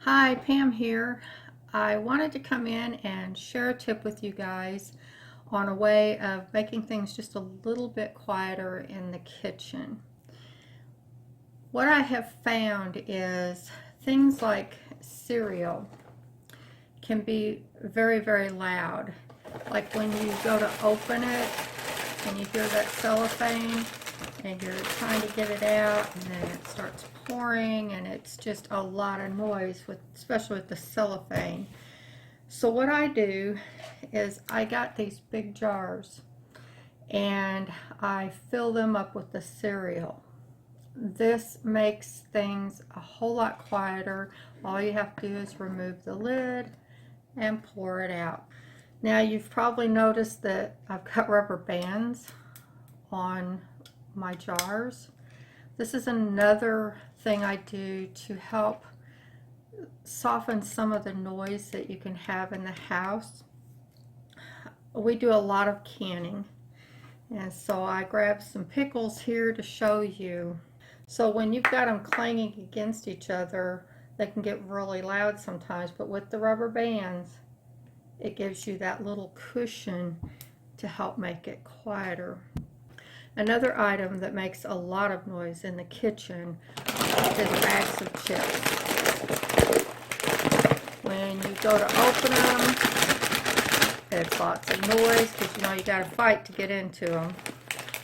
Hi, Pam here. I wanted to come in and share a tip with you guys on a way of making things just a little bit quieter in the kitchen. What I have found is things like cereal can be very, very loud. Like when you go to open it and you hear that cellophane and you're trying to get it out and then it starts pouring and it's just a lot of noise, especially with the cellophane. So what I do is I got these big jars and I fill them up with the cereal. This makes things a whole lot quieter. All you have to do is remove the lid and pour it out. Now you've probably noticed that I've got rubber bands on my jars. This is another thing I do to help soften some of the noise that you can have in the house. We do a lot of canning, and so I grabbed some pickles here to show you. So when you've got them clanging against each other, they can get really loud sometimes, but with the rubber bands, it gives you that little cushion to help make it quieter. Another item that makes a lot of noise in the kitchen is bags of chips. When you go to open them, it's lots of noise because you got to fight to get into them.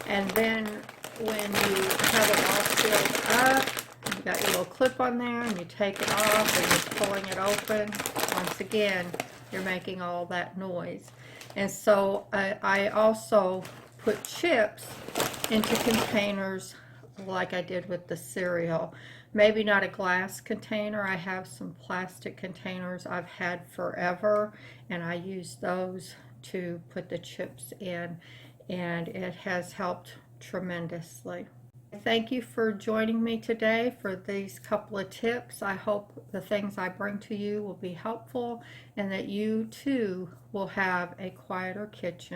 And then when you have it all filled up, you got your little clip on there and you take it off and you're pulling it open. Once again, you're making all that noise. And so I also put chips into containers like I did with the cereal. Maybe not a glass container. I have some plastic containers I've had forever, and I use those to put the chips in, and it has helped tremendously. Thank you for joining me today for these couple of tips. I hope the things I bring to you will be helpful and that you too will have a quieter kitchen.